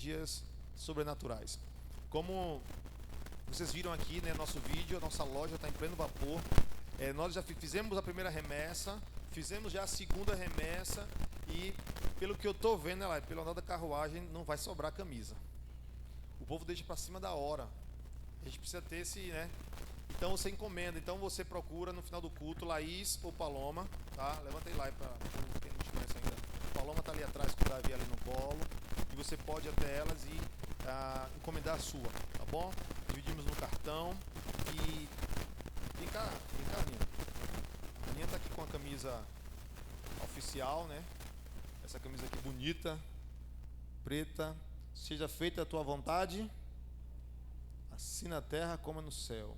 energias sobrenaturais. Como vocês viram aqui, né, nosso vídeo, a nossa loja está em pleno vapor. Nós já fizemos a primeira remessa, fizemos já a segunda remessa e, pelo que eu estou vendo, pelo andar da carruagem, não vai sobrar camisa. O povo deixa para cima da hora. A gente precisa ter esse, né? Então você encomenda, então você procura no final do culto Laís ou Paloma, tá? Levanta aí lá para quem não te conhece ainda. Paloma está ali atrás com o Davi ali no colo e você pode ir até elas e encomendar a sua, tá bom? Dividimos no cartão e vem cá, Aninha. A Aninha tá aqui com a camisa oficial, né? Essa camisa aqui bonita, preta. Seja feita a tua vontade, assim na terra como no céu.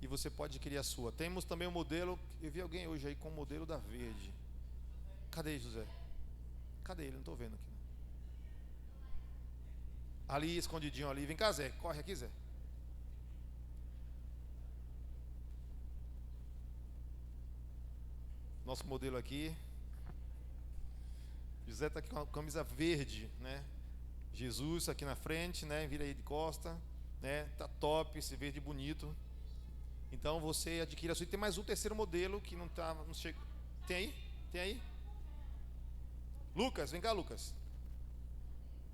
E você pode adquirir a sua. Temos também o modelo, eu vi alguém hoje aí com o modelo da verde. Cadê José? Cadê ele? Não estou vendo aqui. Ali, escondidinho ali. Vem cá, Zé. Corre aqui, Zé. Nosso modelo aqui. José está aqui com a camisa verde, né? Jesus aqui na frente, né? Vira aí de costa, né? Tá top, esse verde bonito. Então você adquire a sua. E tem mais um terceiro modelo que não chega. Tem aí? Tem aí? Lucas, vem cá, Lucas.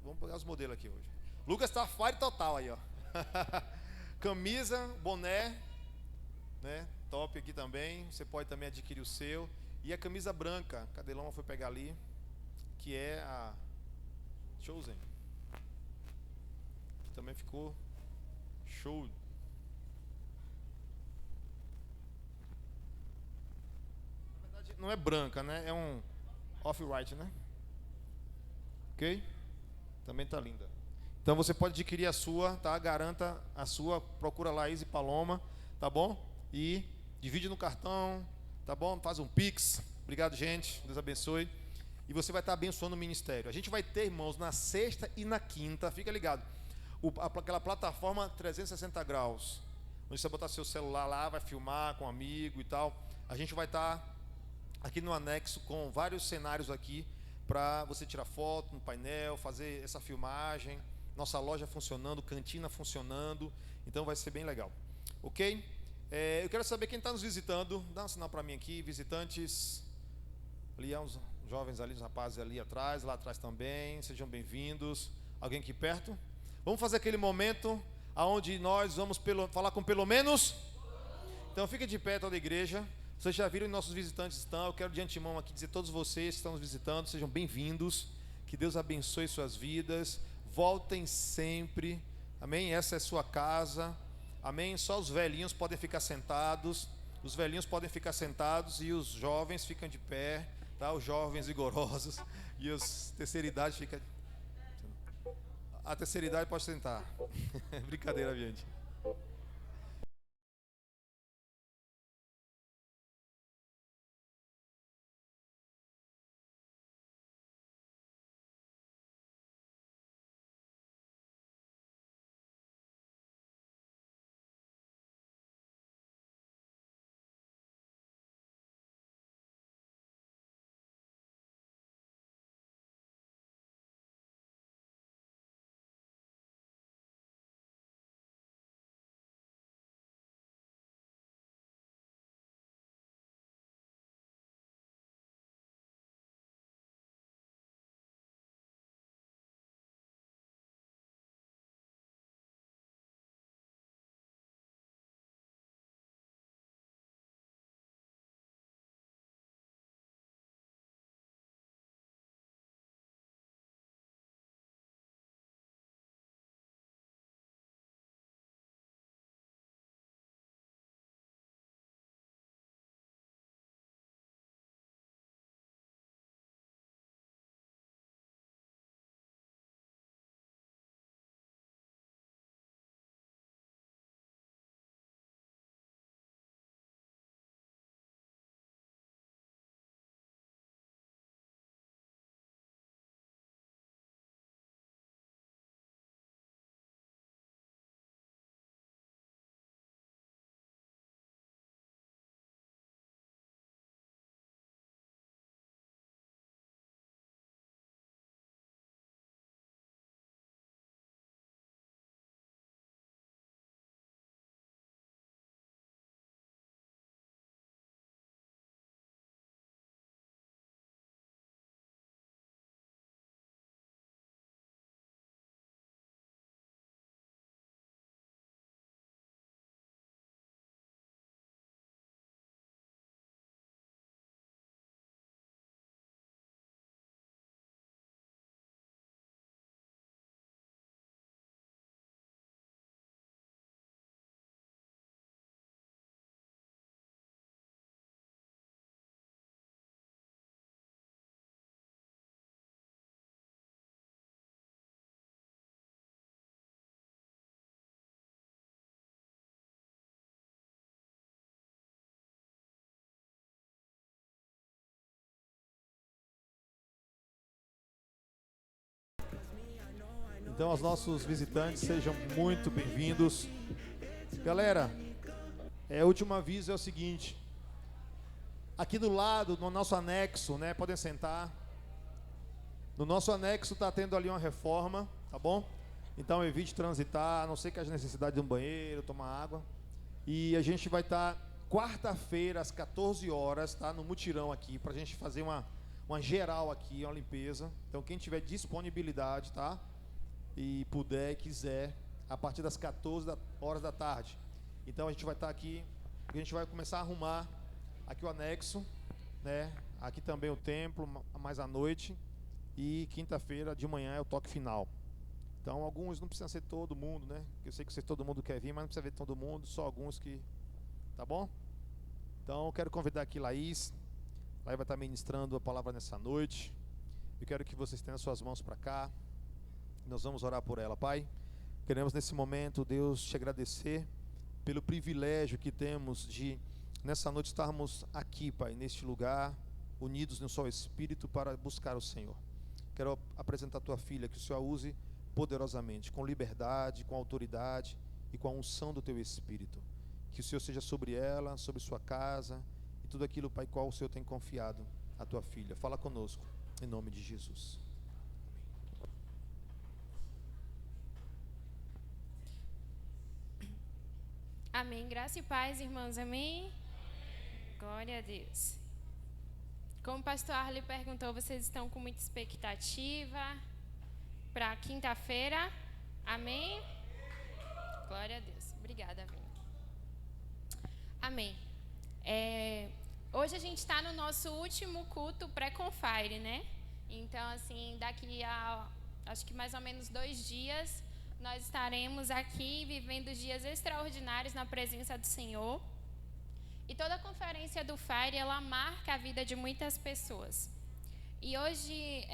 Vamos pegar os modelos aqui hoje. Lucas tá fire total aí, ó. Camisa, boné, né? Top aqui também. Você pode também adquirir o seu. E a camisa branca, Cadeloma foi pegar ali, que é a Chosen. Que também ficou show. Na verdade, não é branca, né? É um off-white, né? Ok? Também tá linda. Então você pode adquirir a sua, tá? Garanta a sua, procura Laís e Paloma, tá bom? E divide no cartão, tá bom? Faz um Pix. Obrigado, gente. Deus abençoe. E você vai estar abençoando o ministério. A gente vai ter, irmãos, na sexta e na quinta, fica ligado. Aquela plataforma 360 graus. Onde você botar seu celular lá, vai filmar com um amigo e tal. A gente vai estar aqui no anexo com vários cenários aqui para você tirar foto no painel, fazer essa filmagem. Nossa loja funcionando, cantina funcionando. Então vai ser bem legal. Ok? Eu quero saber quem está nos visitando. Dá um sinal para mim aqui, visitantes. Ali há uns jovens ali, os rapazes ali atrás, lá atrás também. Sejam bem-vindos. Alguém aqui perto? Vamos fazer aquele momento onde nós vamos falar com pelo menos. Então fica de pé toda a igreja. Vocês já viram onde nossos visitantes estão. Eu quero de antemão aqui dizer a todos vocês que estão nos visitando, sejam bem-vindos. Que Deus abençoe suas vidas. Voltem sempre. Amém? Essa é sua casa. Amém? Só os velhinhos podem ficar sentados. Os velhinhos podem ficar sentados e os jovens ficam de pé, tá? Os jovens vigorosos e os terceira idade fica. A terceira idade pode sentar. Brincadeira, gente. Então, aos nossos visitantes, sejam muito bem-vindos. Galera, o último aviso é o seguinte. Aqui do lado, no nosso anexo, né? Podem sentar. No nosso anexo está tendo ali uma reforma, tá bom? Então evite transitar, a não ser que haja necessidade de um banheiro, tomar água. E a gente vai estar quarta-feira às 14 horas, tá? No mutirão aqui, para a gente fazer uma geral aqui, uma limpeza. Então quem tiver disponibilidade, tá? E puder e quiser, a partir das 14 horas da tarde. Então a gente vai estar aqui, a gente vai começar a arrumar aqui o anexo, né? Aqui também o templo, mais à noite. E quinta-feira de manhã é o toque final. Então alguns não precisa ser todo mundo, né? Eu sei que todo mundo quer vir, mas não precisa ver todo mundo, só alguns que... Tá bom? Então eu quero convidar aqui Laís. Laís vai estar ministrando a palavra nessa noite. Eu quero que vocês tenham suas mãos para cá. Nós vamos orar por ela, Pai. Queremos nesse momento, Deus, te agradecer pelo privilégio que temos de nessa noite estarmos aqui, Pai, neste lugar, unidos no só Espírito para buscar o Senhor. Quero apresentar a tua filha, que o Senhor a use poderosamente, com liberdade, com autoridade e com a unção do teu Espírito. Que o Senhor seja sobre ela, sobre sua casa e tudo aquilo, Pai, qual o Senhor tem confiado a tua filha. Fala conosco, em nome de Jesus. Amém. Graça e paz, irmãos. Amém? Glória a Deus. Como o pastor Arley perguntou, vocês estão com muita expectativa para quinta-feira? Amém? Glória a Deus. Obrigada, Vinha. Amém. Hoje a gente está no nosso último culto pré-confire, né? Então, assim, daqui a, acho que mais ou menos 2 dias, nós estaremos aqui vivendo dias extraordinários na presença do Senhor. E toda a conferência do Fire, ela marca a vida de muitas pessoas. E hoje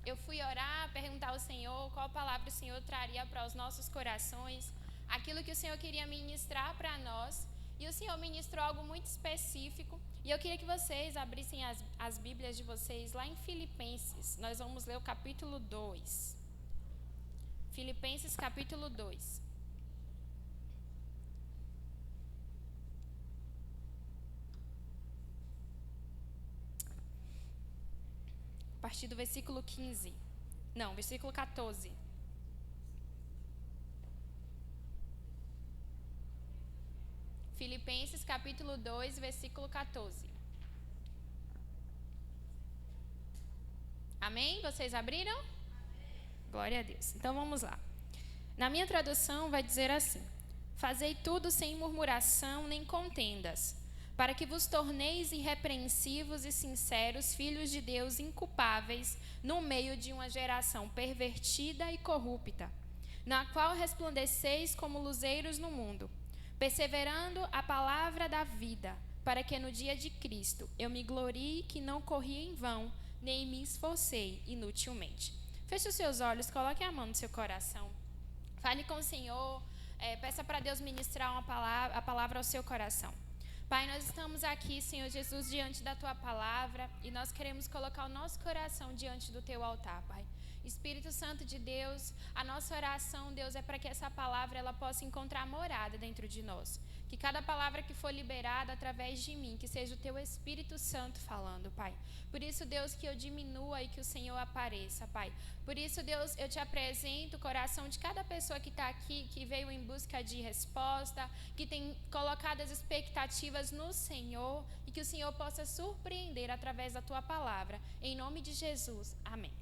eu fui orar, perguntar ao Senhor qual palavra o Senhor traria para os nossos corações, aquilo que o Senhor queria ministrar para nós. E o Senhor ministrou algo muito específico. E eu queria que vocês abrissem as Bíblias de vocês lá em Filipenses. Nós vamos ler o capítulo 2. Filipenses capítulo 2. A partir do versículo 15. Não, versículo 14. Filipenses capítulo 2, versículo 14. Amém? Vocês abriram? Amém. Glória a Deus. Então vamos lá. Na minha tradução vai dizer assim: fazei tudo sem murmuração nem contendas, para que vos torneis irrepreensíveis e sinceros, filhos de Deus inculpáveis, no meio de uma geração pervertida e corrupta, na qual resplandeceis como luzeiros no mundo, perseverando a palavra da vida, para que no dia de Cristo eu me glorie que não corri em vão, nem me esforcei inutilmente. Feche os seus olhos, coloque a mão no seu coração. Fale com o Senhor, peça para Deus ministrar a palavra ao seu coração. Pai, nós estamos aqui, Senhor Jesus, diante da Tua palavra e nós queremos colocar o nosso coração diante do Teu altar, Pai. Espírito Santo de Deus, a nossa oração, Deus, é para que essa palavra ela possa encontrar morada dentro de nós. Que cada palavra que for liberada através de mim, que seja o Teu Espírito Santo falando, Pai. Por isso, Deus, que eu diminua e que o Senhor apareça, Pai. Por isso, Deus, eu te apresento o coração de cada pessoa que está aqui, que veio em busca de resposta, que tem colocado as expectativas no Senhor e que o Senhor possa surpreender através da Tua palavra. Em nome de Jesus. Amém.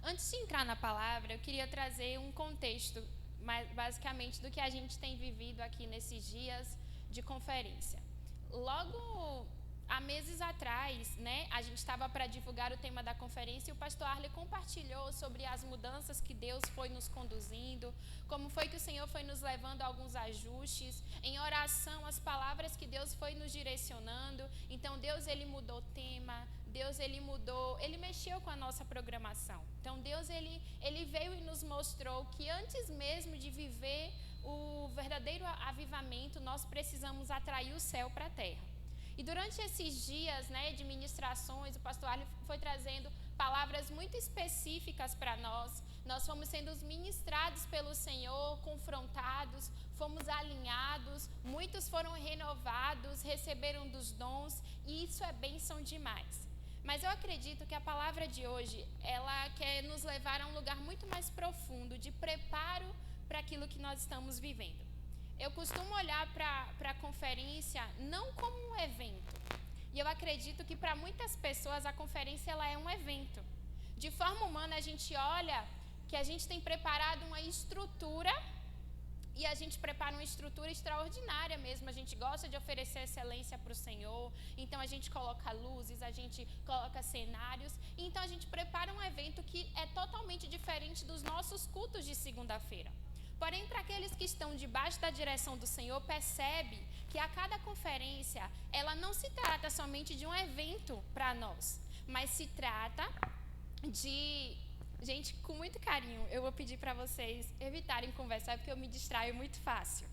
Antes de entrar na palavra, eu queria trazer um contexto, basicamente, do que a gente tem vivido aqui nesses dias de conferência. Logo há meses atrás, né, a gente estava para divulgar o tema da conferência e o pastor Arley compartilhou sobre as mudanças que Deus foi nos conduzindo, como foi que o Senhor foi nos levando a alguns ajustes, em oração, as palavras que Deus foi nos direcionando. Então, Deus, Ele mudou o tema, Deus, Ele mudou, Ele mexeu com a nossa programação. Então, Deus, Ele veio e nos mostrou que antes mesmo de viver o verdadeiro avivamento, nós precisamos atrair o céu para a terra. E durante esses dias, né, de ministrações, o pastor Arley foi trazendo palavras muito específicas para nós, Nós fomos sendo ministrados pelo Senhor, confrontados, fomos alinhados, muitos foram renovados, receberam dos dons, e isso é bênção demais. Mas eu acredito que a palavra de hoje, ela quer nos levar a um lugar muito mais profundo, de preparo para aquilo que nós estamos vivendo. Eu costumo olhar para a conferência não como um evento. E eu acredito que para muitas pessoas a conferência ela é um evento. De forma humana, a gente olha que a gente tem preparado uma estrutura, e a gente prepara uma estrutura extraordinária mesmo. A gente gosta de oferecer excelência para o Senhor, então a gente coloca luzes, a gente coloca cenários, então a gente prepara um evento que é totalmente diferente dos nossos cultos de segunda-feira. Porém, para aqueles que estão debaixo da direção do Senhor, percebe que a cada conferência, ela não se trata somente de um evento para nós, mas se trata de... Gente, com muito carinho, eu vou pedir para vocês evitarem conversar, porque eu me distraio muito fácil.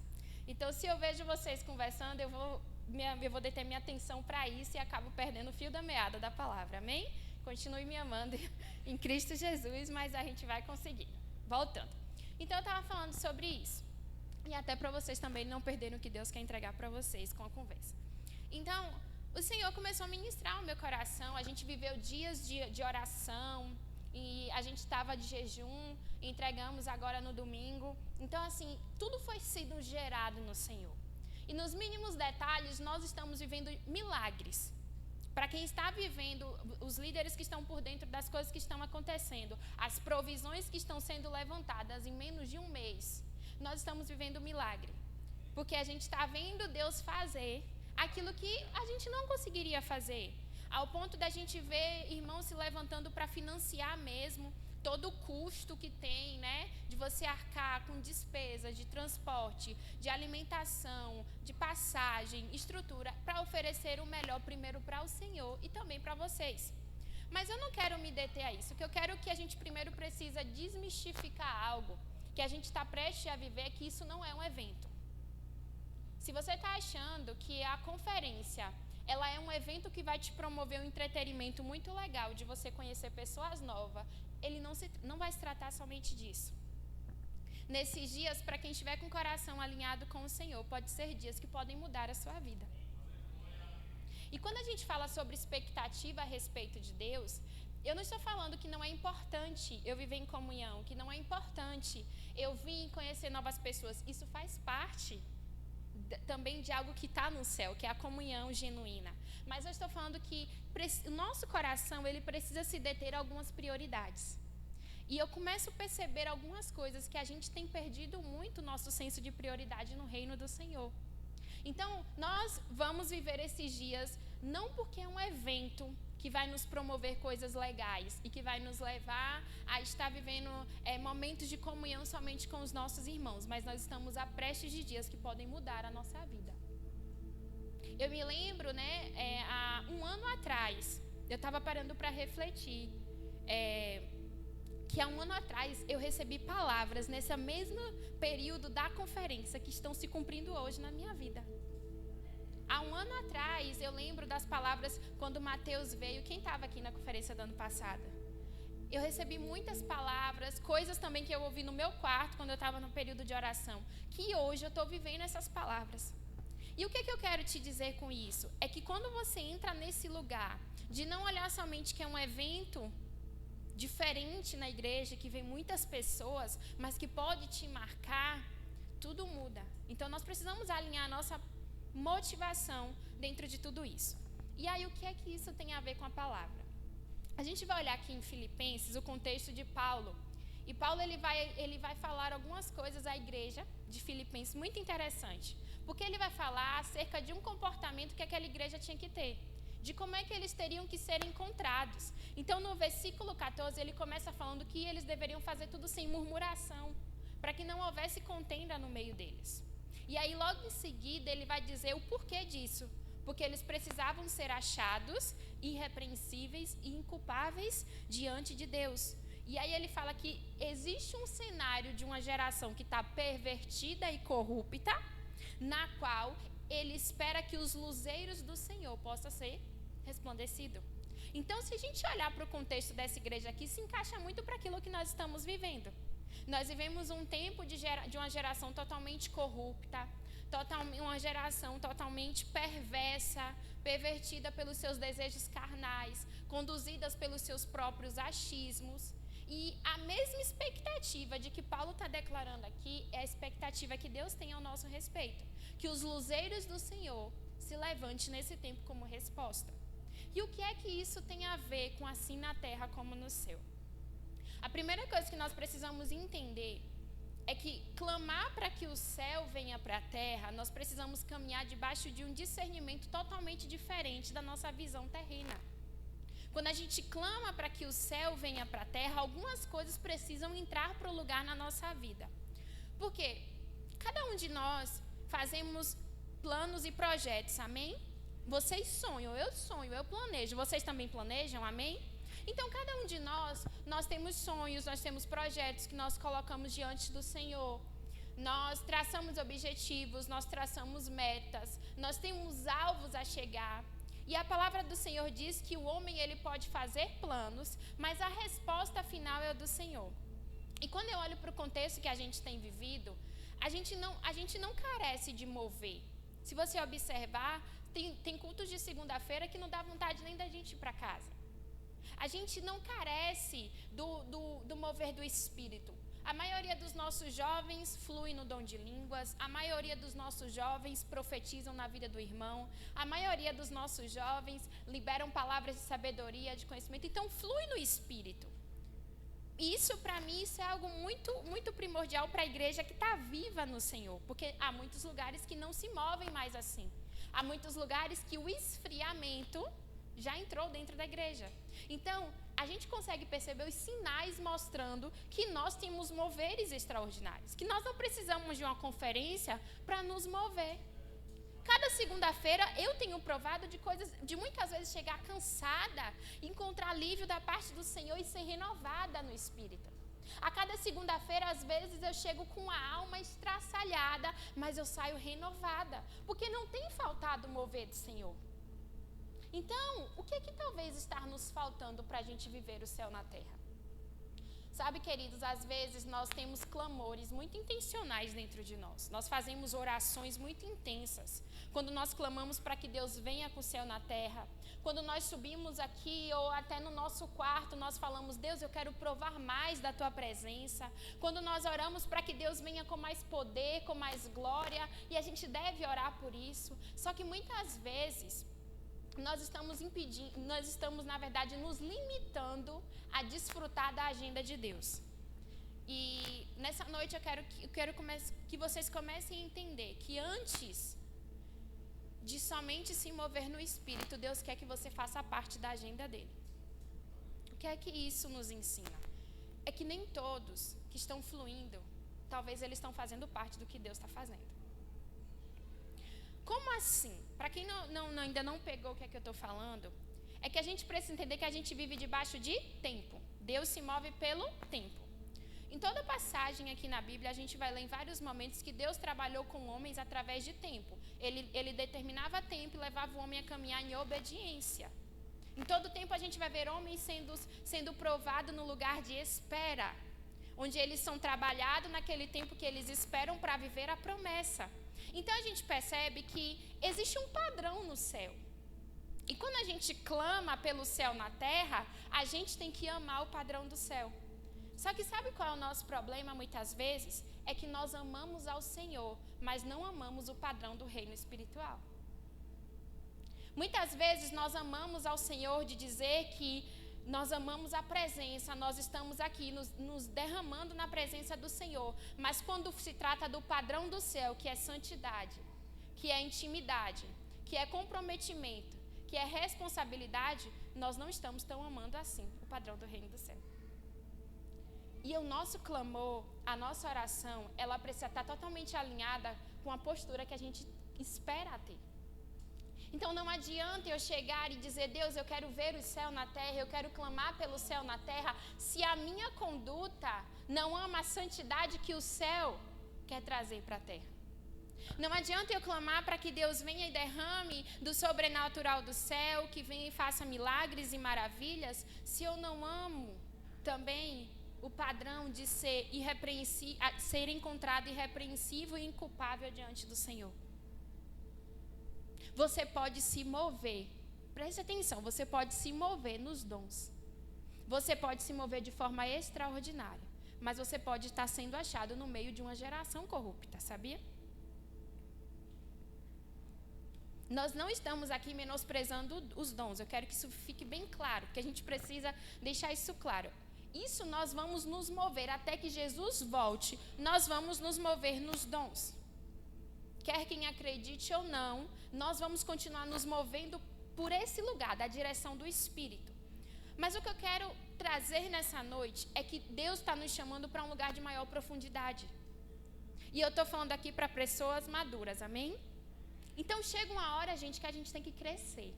Então, se eu vejo vocês conversando, eu vou deter minha atenção para isso e acabo perdendo o fio da meada da palavra, amém? Continue me amando em Cristo Jesus, mas a gente vai conseguir. Voltando. Então, eu estava falando sobre isso. E até para vocês também não perderem o que Deus quer entregar para vocês com a conversa. Então, o Senhor começou a ministrar o meu coração, a gente viveu dias de oração, e a gente estava de jejum, entregamos agora no domingo. Então, assim, tudo foi sendo gerado no Senhor. E nos mínimos detalhes, nós estamos vivendo milagres. Para quem está vivendo, os líderes que estão por dentro das coisas que estão acontecendo, as provisões que estão sendo levantadas em menos de um mês, nós estamos vivendo milagre. Porque a gente está vendo Deus fazer aquilo que a gente não conseguiria fazer. Ao ponto da gente ver irmãos se levantando para financiar mesmo todo o custo que tem, né? De você arcar com despesas de transporte, de alimentação, de passagem, estrutura, para oferecer o melhor primeiro para o Senhor e também para vocês. Mas eu não quero me deter a isso. O que eu quero que a gente primeiro precisa desmistificar algo que a gente está prestes a viver, que isso não é um evento. Se você está achando que a conferência... ela é um evento que vai te promover um entretenimento muito legal de você conhecer pessoas novas, ele não vai se tratar somente disso. Nesses dias, para quem estiver com o coração alinhado com o Senhor, pode ser dias que podem mudar a sua vida. E quando a gente fala sobre expectativa a respeito de Deus, eu não estou falando que não é importante eu viver em comunhão, que não é importante eu vir conhecer novas pessoas. Isso faz parte também de algo que está no céu, que é a comunhão genuína. Mas eu estou falando que o nosso coração, ele precisa se deter a algumas prioridades. E eu começo a perceber algumas coisas que a gente tem perdido muito o nosso senso de prioridade no reino do Senhor. Então, nós vamos viver esses dias, não porque é um evento que vai nos promover coisas legais e que vai nos levar a estar vivendo momentos de comunhão somente com os nossos irmãos, mas nós estamos a prestes de dias que podem mudar a nossa vida. Eu me lembro, né, há um ano atrás, eu estava parando para refletir, que há um ano atrás eu recebi palavras nesse mesmo período da conferência que estão se cumprindo hoje na minha vida. Há um ano atrás, eu lembro das palavras quando Mateus veio. Quem estava aqui na conferência do ano passado? Eu recebi muitas palavras, coisas também que eu ouvi no meu quarto quando eu estava no período de oração, que hoje eu estou vivendo essas palavras. E o que eu quero te dizer com isso? É que quando você entra nesse lugar de não olhar somente que é um evento diferente na igreja, que vem muitas pessoas, mas que pode te marcar, tudo muda. Então nós precisamos alinhar a nossa motivação dentro de tudo isso. E aí, o que é que isso tem a ver com a palavra? A gente vai olhar aqui em Filipenses o contexto de Paulo. E Paulo ele vai falar algumas coisas à igreja de Filipenses muito interessante. Porque ele vai falar acerca de um comportamento que aquela igreja tinha que ter. De como é que eles teriam que ser encontrados. Então, no versículo 14, ele começa falando que eles deveriam fazer tudo sem murmuração, para que não houvesse contenda no meio deles. E aí, logo em seguida, ele vai dizer o porquê disso. Porque eles precisavam ser achados irrepreensíveis e inculpáveis diante de Deus. E aí ele fala que existe um cenário de uma geração que está pervertida e corrupta, na qual ele espera que os luzeiros do Senhor possam ser resplandecidos. Então, se a gente olhar para o contexto dessa igreja aqui, se encaixa muito para aquilo que nós estamos vivendo. Nós vivemos um tempo de uma geração totalmente corrupta, uma geração totalmente perversa, pervertida pelos seus desejos carnais, conduzidas pelos seus próprios achismos. E a mesma expectativa de que Paulo está declarando aqui é a expectativa que Deus tem ao nosso respeito. Que os luzeiros do Senhor se levante nesse tempo como resposta. E o que é que isso tem a ver com assim na terra como no céu? A primeira coisa que nós precisamos entender é que clamar para que o céu venha para a terra, nós precisamos caminhar debaixo de um discernimento totalmente diferente da nossa visão terrena. Quando a gente clama para que o céu venha para a terra, algumas coisas precisam entrar para o lugar na nossa vida. Porque cada um de nós fazemos planos e projetos, amém? Vocês sonham, eu planejo. Vocês também planejam, amém? Então, cada um de nós temos sonhos, nós temos projetos que nós colocamos diante do Senhor. Nós traçamos objetivos, nós traçamos metas, nós temos alvos a chegar. E a palavra do Senhor diz que o homem ele pode fazer planos, mas a resposta final é do Senhor. E quando eu olho para o contexto que a gente tem vivido, a gente não carece de mover. Se você observar, tem cultos de segunda-feira que não dá vontade nem da gente ir para casa. A gente não carece do mover do Espírito. A maioria dos nossos jovens flui no dom de línguas, a maioria dos nossos jovens profetizam na vida do irmão, a maioria dos nossos jovens liberam palavras de sabedoria, de conhecimento, então flui no Espírito. E isso, para mim, isso é algo muito, muito primordial para a igreja que está viva no Senhor, porque há muitos lugares que não se movem mais assim. Há muitos lugares que o esfriamento já entrou dentro da igreja. Então, a gente consegue perceber os sinais mostrando que nós temos moveres extraordinários, que nós não precisamos de uma conferência para nos mover. Cada segunda-feira eu tenho provado de muitas vezes chegar cansada, encontrar alívio da parte do Senhor e ser renovada no Espírito. A cada segunda-feira, às vezes, eu chego com a alma estraçalhada, mas eu saio renovada, porque não tem faltado o mover do Senhor. Então, o que é que talvez está nos faltando para a gente viver o céu na terra? Sabe, queridos, às vezes nós temos clamores muito intencionais dentro de nós. Nós fazemos orações muito intensas. Quando nós clamamos para que Deus venha com o céu na terra. Quando nós subimos aqui ou até no nosso quarto, nós falamos, Deus, eu quero provar mais da Tua presença. Quando nós oramos para que Deus venha com mais poder, com mais glória, e a gente deve orar por isso. Só que muitas vezes nós estamos, na verdade, nos limitando a desfrutar da agenda de Deus. E nessa noite eu quero que vocês comecem a entender que antes de somente se mover no Espírito, Deus quer que você faça parte da agenda dele. O que é que isso nos ensina? É que nem todos que estão fluindo, talvez eles estão fazendo parte do que Deus está fazendo. Como assim? Para quem ainda não pegou o que é que eu estou falando, é que a gente precisa entender que a gente vive debaixo de tempo. Deus se move pelo tempo. Em toda passagem aqui na Bíblia, a gente vai ler em vários momentos que Deus trabalhou com homens através de tempo. Ele determinava tempo e levava o homem a caminhar em obediência. Em todo tempo a gente vai ver homens sendo provados no lugar de espera, onde eles são trabalhados naquele tempo que eles esperam para viver a promessa. Então a gente percebe que existe um padrão no céu. E quando a gente clama pelo céu na terra, a gente tem que amar o padrão do céu. Só que sabe qual é o nosso problema muitas vezes? É que nós amamos ao Senhor, mas não amamos o padrão do reino espiritual. Muitas vezes nós amamos ao Senhor de dizer que nós amamos a presença, nós estamos aqui nos derramando na presença do Senhor. Mas quando se trata do padrão do céu, que é santidade, que é intimidade, que é comprometimento, que é responsabilidade, nós não estamos tão amando assim o padrão do reino do céu. E o nosso clamor, a nossa oração, ela precisa estar totalmente alinhada com a postura que a gente espera ter. Então não adianta eu chegar e dizer, Deus, eu quero ver o céu na terra, eu quero clamar pelo céu na terra, se a minha conduta não ama a santidade que o céu quer trazer para a terra. Não adianta eu clamar para que Deus venha e derrame do sobrenatural do céu, que venha e faça milagres e maravilhas, se eu não amo também o padrão de ser encontrado irrepreensível e inculpável diante do Senhor. Você pode se mover, preste atenção, você pode se mover nos dons. Você pode se mover de forma extraordinária, mas você pode estar sendo achado no meio de uma geração corrupta, sabia? Nós não estamos aqui menosprezando os dons, eu quero que isso fique bem claro, porque a gente precisa deixar isso claro. Isso nós vamos nos mover, até que Jesus volte, nós vamos nos mover nos dons. Quer quem acredite ou não, nós vamos continuar nos movendo por esse lugar, da direção do Espírito. Mas o que eu quero trazer nessa noite é que Deus está nos chamando para um lugar de maior profundidade. E eu estou falando aqui para pessoas maduras, amém? Então chega uma hora, gente, que a gente tem que crescer.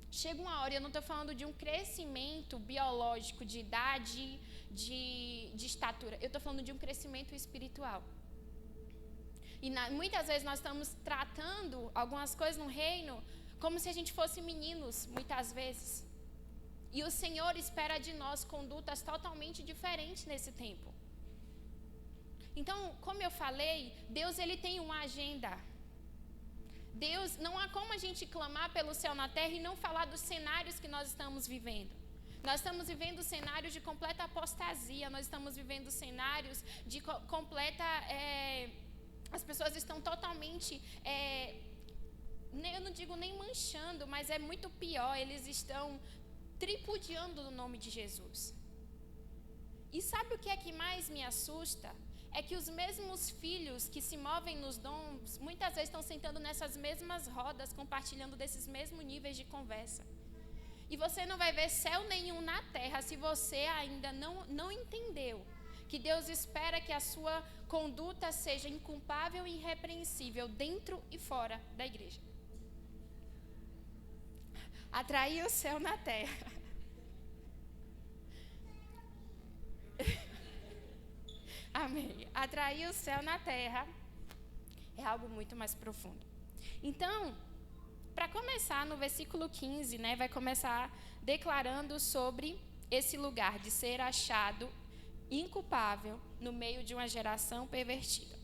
Chega uma hora, eu não estou falando de um crescimento biológico, de idade, de estatura. Eu estou falando de um crescimento espiritual. E muitas vezes nós estamos tratando algumas coisas no reino como se a gente fosse meninos, muitas vezes. E o Senhor espera de nós condutas totalmente diferentes nesse tempo. Então, como eu falei, Deus ele tem uma agenda. Deus, não há como a gente clamar pelo céu na terra e não falar dos cenários que nós estamos vivendo. Nós estamos vivendo cenários de completa apostasia, nós estamos vivendo cenários de completa... as pessoas estão totalmente, eu não digo nem manchando, mas é muito pior, eles estão tripudiando o nome de Jesus. E sabe o que é que mais me assusta? É que os mesmos filhos que se movem nos dons, muitas vezes estão sentando nessas mesmas rodas, compartilhando desses mesmos níveis de conversa. E você não vai ver céu nenhum na terra se você ainda não entendeu que Deus espera que a sua conduta seja inculpável e irrepreensível dentro e fora da igreja. Atrair o céu na terra. Amém. Atrair o céu na terra é algo muito mais profundo. Então, para começar, no versículo 15, vai começar declarando sobre esse lugar de ser achado inculpável no meio de uma geração pervertida.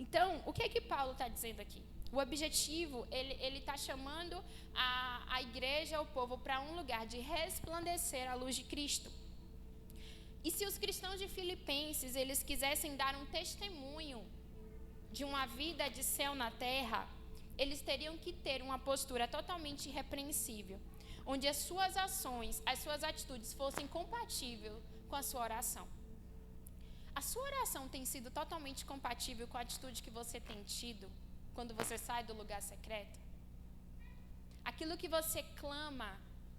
Então, o que é que Paulo está dizendo aqui? O objetivo, ele está chamando a igreja, o povo, para um lugar de resplandecer a luz de Cristo. E se os cristãos de Filipenses, eles quisessem dar um testemunho de uma vida de céu na terra, eles teriam que ter uma postura totalmente irrepreensível, onde as suas ações, as suas atitudes fossem compatíveis com a sua oração. A sua oração tem sido totalmente compatível com a atitude que você tem tido quando você sai do lugar secreto? Aquilo que você clama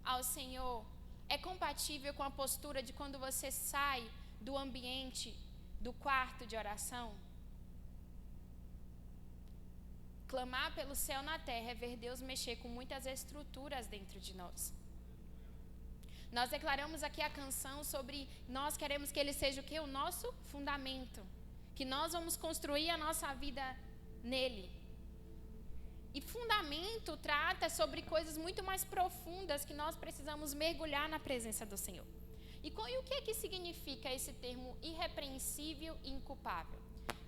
ao Senhor é compatível com a postura de quando você sai do ambiente, do quarto de oração? Clamar pelo céu na terra é ver Deus mexer com muitas estruturas dentro de nós. Nós declaramos aqui a canção sobre nós queremos que Ele seja o quê? O nosso fundamento. Que nós vamos construir a nossa vida nele. E fundamento trata sobre coisas muito mais profundas que nós precisamos mergulhar na presença do Senhor. E o que é que significa esse termo irrepreensível e inculpável?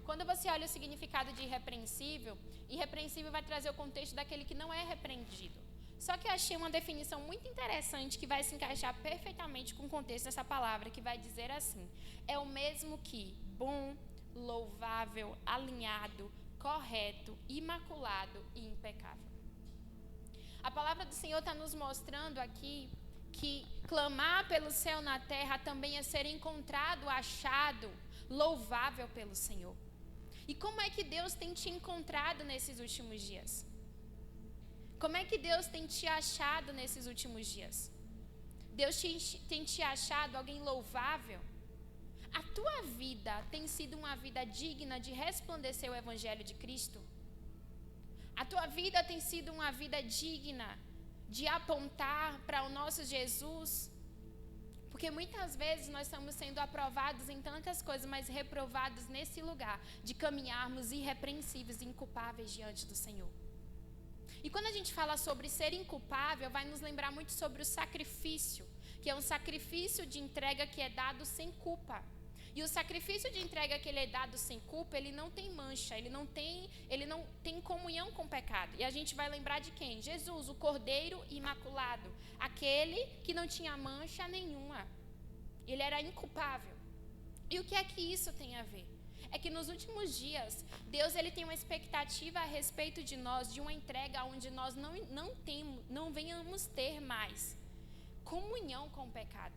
Quando você olha o significado de irrepreensível, irrepreensível vai trazer o contexto daquele que não é repreendido. Só que eu achei uma definição muito interessante que vai se encaixar perfeitamente com o contexto dessa palavra, que vai dizer assim: é o mesmo que bom, louvável, alinhado, correto, imaculado e impecável. A palavra do Senhor está nos mostrando aqui que clamar pelo céu na terra também é ser encontrado, achado, louvável pelo Senhor. E como é que Deus tem te encontrado nesses últimos dias? Como é que Deus tem te achado nesses últimos dias? Deus tem te achado alguém louvável? A tua vida tem sido uma vida digna de resplandecer o Evangelho de Cristo? A tua vida tem sido uma vida digna de apontar para o nosso Jesus? Porque muitas vezes nós estamos sendo aprovados em tantas coisas, mas reprovados nesse lugar de caminharmos irrepreensíveis e inculpáveis diante do Senhor. E quando a gente fala sobre ser inculpável, vai nos lembrar muito sobre o sacrifício, que é um sacrifício de entrega que é dado sem culpa. E o sacrifício de entrega que ele é dado sem culpa, ele não tem mancha, ele não tem comunhão com o pecado. E a gente vai lembrar de quem? Jesus, o Cordeiro Imaculado, aquele que não tinha mancha nenhuma. Ele era inculpável. E o que é que isso tem a ver? É que nos últimos dias, Deus ele tem uma expectativa a respeito de nós, de uma entrega onde nós não venhamos ter mais comunhão com o pecado.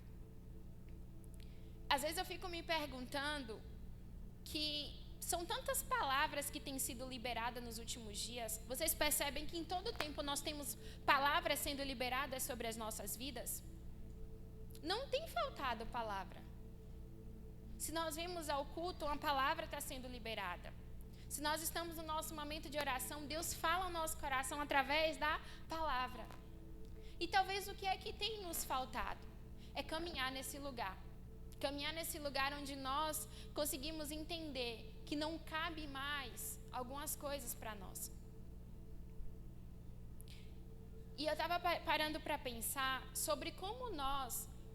Às vezes eu fico me perguntando que são tantas palavras que têm sido liberadas nos últimos dias. Vocês percebem que em todo tempo nós temos palavras sendo liberadas sobre as nossas vidas? Não tem faltado palavra. Se nós vemos ao culto, uma palavra está sendo liberada. Se nós estamos no nosso momento de oração, Deus fala ao nosso coração através da palavra. E talvez o que é que tem nos faltado? É caminhar nesse lugar. Caminhar nesse lugar onde nós conseguimos entender que não cabe mais algumas coisas para nós. E eu estava parando para pensar sobre como nós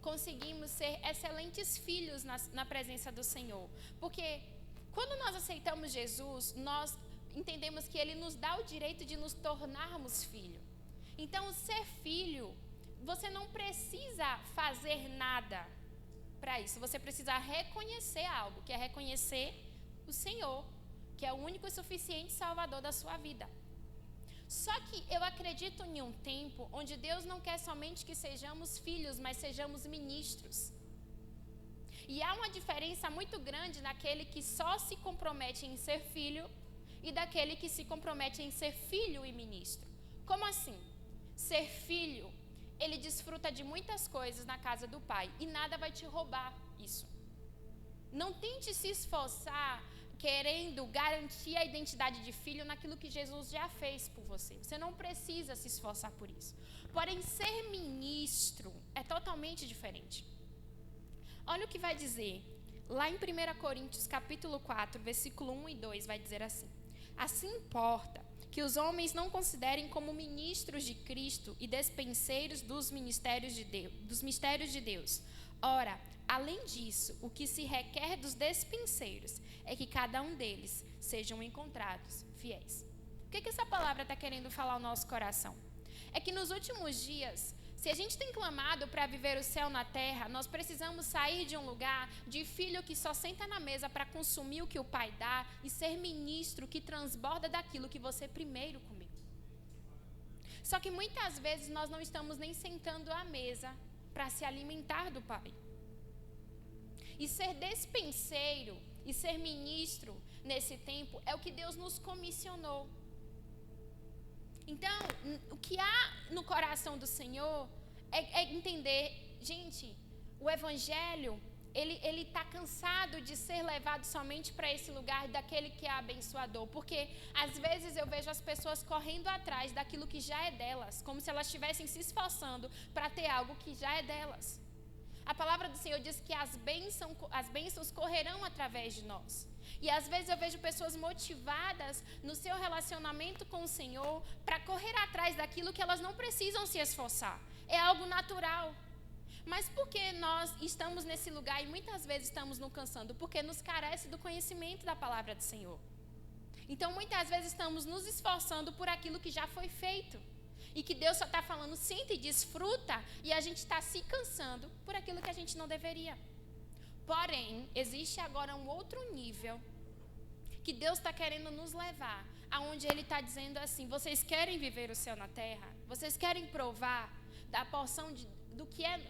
conseguimos ser excelentes filhos na presença do Senhor. Porque quando nós aceitamos Jesus, nós entendemos que Ele nos dá o direito de nos tornarmos filho. Então, ser filho, você não precisa fazer nada para isso. Você precisa reconhecer algo, que é reconhecer o Senhor, que é o único e suficiente Salvador da sua vida. Só que eu acredito em um tempo onde Deus não quer somente que sejamos filhos, mas sejamos ministros. E há uma diferença muito grande naquele que só se compromete em ser filho e daquele que se compromete em ser filho e ministro. Como assim? Ser filho, ele desfruta de muitas coisas na casa do pai e nada vai te roubar isso. Não tente se esforçar querendo garantir a identidade de filho naquilo que Jesus já fez por você. Você não precisa se esforçar por isso. Porém, ser ministro é totalmente diferente. Olha o que vai dizer. Lá em 1 Coríntios capítulo 4, versículo 1 e 2, vai dizer assim: assim importa que os homens não considerem como ministros de Cristo e despenseiros dos mistérios de Deus. Ora, além disso, o que se requer dos despenseiros é que cada um deles sejam encontrados fiéis. O que essa palavra está querendo falar ao nosso coração? É que nos últimos dias, se a gente tem clamado para viver o céu na terra, nós precisamos sair de um lugar de filho que só senta na mesa para consumir o que o pai dá e ser ministro que transborda daquilo que você primeiro comeu. Só que muitas vezes nós não estamos nem sentando à mesa para se alimentar do pai. E ser despenseiro e ser ministro nesse tempo é o que Deus nos comissionou. Então, o que há no coração do Senhor é entender, gente, o Evangelho, ele está cansado de ser levado somente para esse lugar daquele que é abençoador. Porque, às vezes, eu vejo as pessoas correndo atrás daquilo que já é delas, como se elas estivessem se esforçando para ter algo que já é delas. A palavra do Senhor diz que as bênçãos correrão através de nós. E às vezes eu vejo pessoas motivadas no seu relacionamento com o Senhor para correr atrás daquilo que elas não precisam se esforçar. É algo natural. Mas por que nós estamos nesse lugar e muitas vezes estamos nos cansando? Porque nos carece do conhecimento da palavra do Senhor. Então muitas vezes estamos nos esforçando por aquilo que já foi feito. E que Deus só está falando, sinta e desfruta, e a gente está se cansando por aquilo que a gente não deveria. Porém, existe agora um outro nível que Deus está querendo nos levar, aonde Ele está dizendo assim: vocês querem viver o céu na terra? Vocês querem provar da porção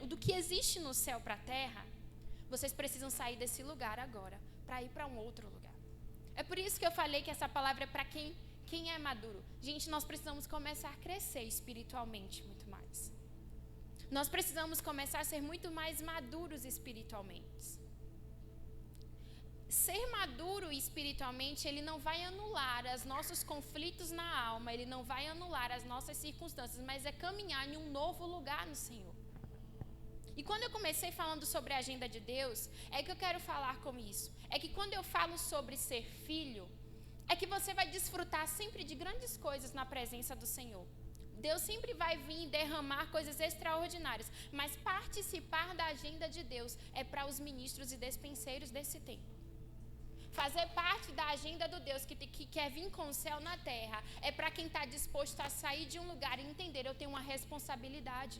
do que existe no céu para a terra? Vocês precisam sair desse lugar agora, para ir para um outro lugar. É por isso que eu falei que essa palavra é para quem é maduro. Gente, nós precisamos começar a crescer espiritualmente muito mais. Nós precisamos começar a ser muito mais maduros espiritualmente. Ser maduro espiritualmente, ele não vai anular os nossos conflitos na alma, ele não vai anular as nossas circunstâncias, mas é caminhar em um novo lugar no Senhor. E quando eu comecei falando sobre a agenda de Deus, é que eu quero falar com isso. É que quando eu falo sobre ser filho, é que você vai desfrutar sempre de grandes coisas na presença do Senhor. Deus sempre vai vir derramar coisas extraordinárias. Mas participar da agenda de Deus é para os ministros e despenseiros desse tempo. Fazer parte da agenda do Deus que quer vir com o céu na terra é para quem está disposto a sair de um lugar e entender, eu tenho uma responsabilidade.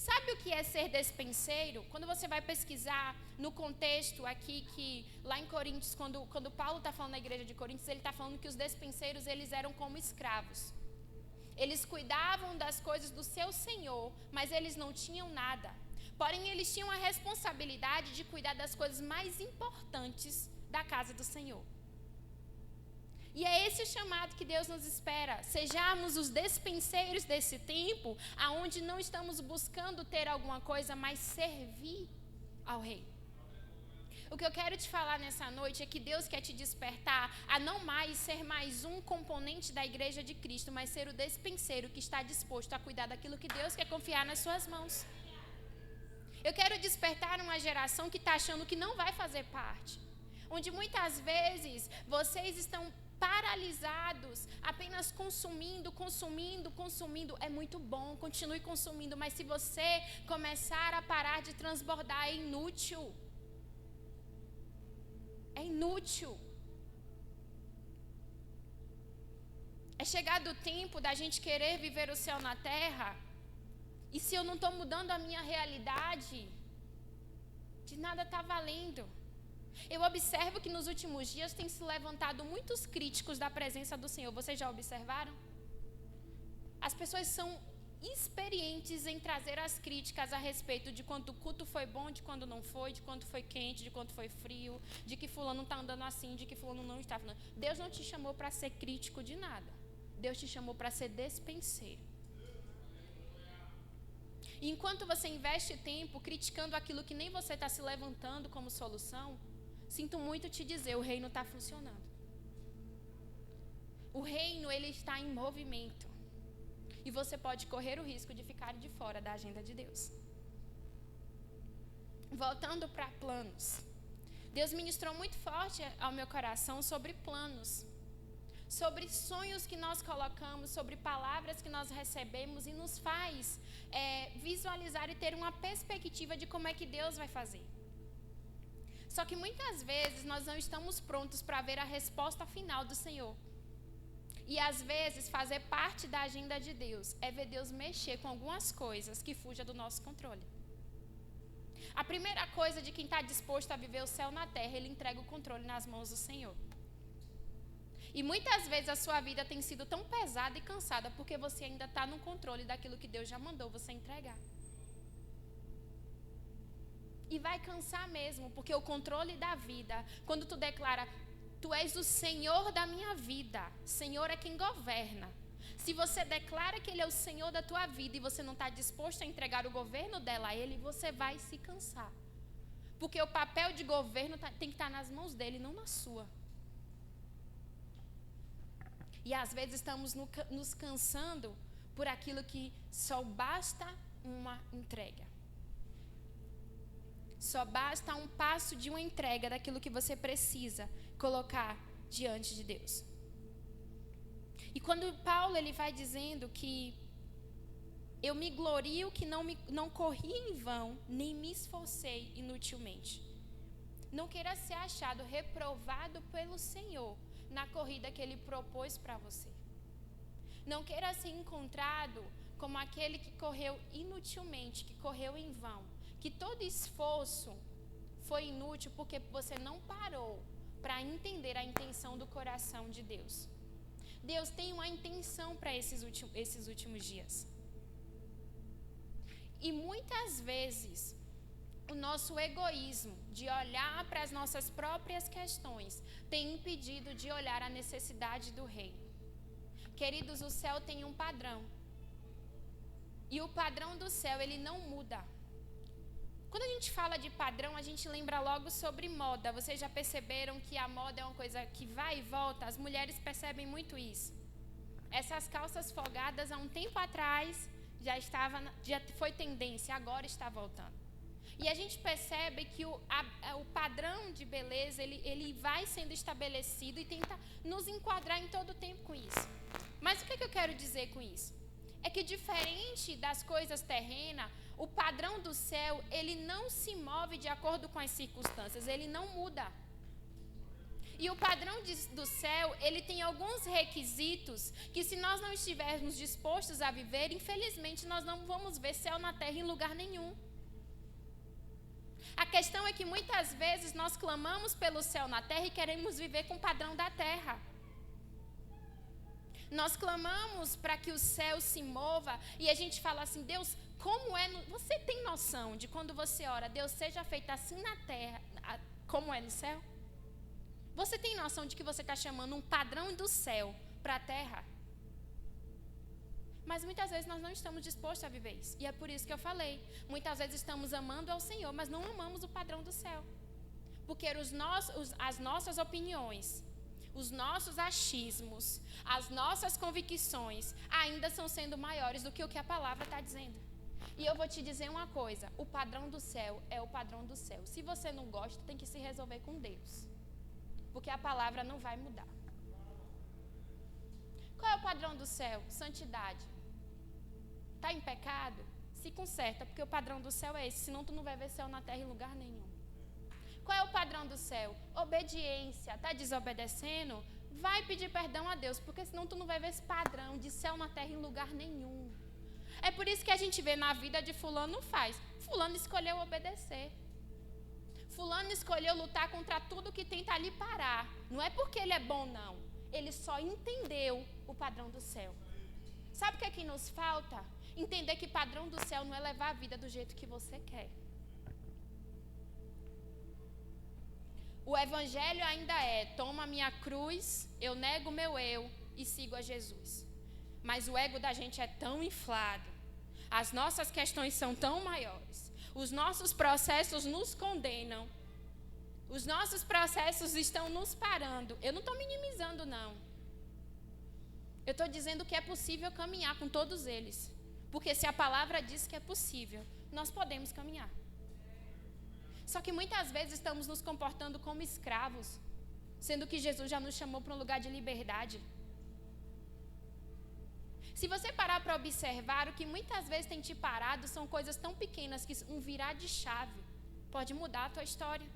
Sabe o que é ser despenseiro? Quando você vai pesquisar no contexto aqui, que lá em Coríntios, quando Paulo está falando na igreja de Coríntios, ele está falando que os despenseiros, eles eram como escravos. Eles cuidavam das coisas do seu senhor, mas eles não tinham nada. Porém, eles tinham a responsabilidade de cuidar das coisas mais importantes da casa do Senhor. E é esse o chamado que Deus nos espera. Sejamos os despenseiros desse tempo, aonde não estamos buscando ter alguma coisa, mas servir ao Rei. O que eu quero te falar nessa noite é que Deus quer te despertar a não mais ser mais um componente da igreja de Cristo, mas ser o despenseiro que está disposto a cuidar daquilo que Deus quer confiar nas suas mãos. Eu quero despertar uma geração que está achando que não vai fazer parte. Onde muitas vezes vocês estão paralisados, apenas consumindo. É muito bom, continue consumindo, mas se você começar a parar de transbordar, é inútil. É inútil. É chegado o tempo da gente querer viver o céu na terra, e se eu não estou mudando a minha realidade, de nada está valendo. Eu observo que nos últimos dias tem se levantado muitos críticos da presença do Senhor. Vocês já observaram? As pessoas são experientes em trazer as críticas a respeito de quando o culto foi bom, de quando não foi, de quando foi quente, de quando foi frio, de que fulano está andando assim, de que fulano não está falando. Deus não te chamou para ser crítico de nada. Deus te chamou para ser despenseiro. E enquanto você investe tempo criticando aquilo que nem você está se levantando como solução, sinto muito te dizer, o reino está funcionando. O reino, ele está em movimento. E você pode correr o risco de ficar de fora da agenda de Deus. Voltando para planos. Deus ministrou muito forte ao meu coração sobre planos. Sobre sonhos que nós colocamos, sobre palavras que nós recebemos e nos faz visualizar e ter uma perspectiva de como é que Deus vai fazer. Só que muitas vezes nós não estamos prontos para ver a resposta final do Senhor. E às vezes fazer parte da agenda de Deus é ver Deus mexer com algumas coisas que fujam do nosso controle. A primeira coisa de quem está disposto a viver o céu na terra, ele entrega o controle nas mãos do Senhor. E muitas vezes a sua vida tem sido tão pesada e cansada porque você ainda está no controle daquilo que Deus já mandou você entregar. E vai cansar mesmo, porque o controle da vida, quando tu declara, tu és o Senhor da minha vida, Senhor é quem governa. Se você declara que Ele é o Senhor da tua vida e você não está disposto a entregar o governo dela a Ele, você vai se cansar. Porque o papel de governo tem que estar nas mãos dele, não na sua. E às vezes estamos nos cansando por aquilo que só basta uma entrega. Só basta um passo de uma entrega daquilo que você precisa colocar diante de Deus. E quando Paulo ele vai dizendo que eu me glorio que não corri em vão, nem me esforcei inutilmente. Não queira ser achado reprovado pelo Senhor na corrida que Ele propôs para você. Não queira ser encontrado como aquele que correu inutilmente, que correu em vão, que todo esforço foi inútil porque você não parou para entender a intenção do coração de Deus. Deus tem uma intenção para esses últimos dias. E muitas vezes o nosso egoísmo de olhar para as nossas próprias questões tem impedido de olhar a necessidade do reino. Queridos, o céu tem um padrão. E o padrão do céu, ele não muda. Quando a gente fala de padrão, a gente lembra logo sobre moda. Vocês já perceberam que a moda é uma coisa que vai e volta? As mulheres percebem muito isso. Essas calças folgadas, há um tempo atrás, já foi tendência, agora está voltando. E a gente percebe que o padrão de beleza, ele vai sendo estabelecido e tenta nos enquadrar em todo o tempo com isso. Mas o que eu quero dizer com isso? É que diferente das coisas terrenas, o padrão do céu, ele não se move de acordo com as circunstâncias, ele não muda. E o padrão do céu, ele tem alguns requisitos que se nós não estivermos dispostos a viver, infelizmente nós não vamos ver céu na terra em lugar nenhum. A questão é que muitas vezes nós clamamos pelo céu na terra e queremos viver com o padrão da terra. Nós clamamos para que o céu se mova e a gente fala assim, Deus, como é... Você tem noção de quando você ora, Deus seja feito assim na terra, como é no céu? Você tem noção de que você está chamando um padrão do céu para a terra? Mas muitas vezes nós não estamos dispostos a viver isso. E é por isso que eu falei. Muitas vezes estamos amando ao Senhor, mas não amamos o padrão do céu. Porque as nossas opiniões, os nossos achismos, as nossas convicções ainda estão sendo maiores do que o que a palavra está dizendo. E eu vou te dizer uma coisa. O padrão do céu é o padrão do céu. Se você não gosta, tem que se resolver com Deus. Porque a palavra não vai mudar. Qual é o padrão do céu? Santidade. Está em pecado? Se conserta, porque o padrão do céu é esse. Senão tu não vai ver céu na terra em lugar nenhum. Qual é o padrão do céu? Obediência. Está desobedecendo? Vai pedir perdão a Deus, porque senão tu não vai ver esse padrão de céu na terra em lugar nenhum. É por isso que a gente vê na vida de fulano não faz. Fulano escolheu obedecer. Fulano escolheu lutar contra tudo que tenta ali parar. Não é porque ele é bom, não. Ele só entendeu o padrão do céu. Sabe o que é que nos falta? Entender que padrão do céu não é levar a vida do jeito que você quer. O evangelho ainda é, toma minha cruz, eu nego meu eu e sigo a Jesus. Mas o ego da gente é tão inflado. As nossas questões são tão maiores. Os nossos processos nos condenam. Os nossos processos estão nos parando. Eu não estou minimizando, não. Eu estou dizendo que é possível caminhar com todos eles. Porque se a palavra diz que é possível, nós podemos caminhar. Só que muitas vezes estamos nos comportando como escravos, sendo que Jesus já nos chamou para um lugar de liberdade. Se você parar para observar, o que muitas vezes tem te parado são coisas tão pequenas que um virar de chave pode mudar a tua história.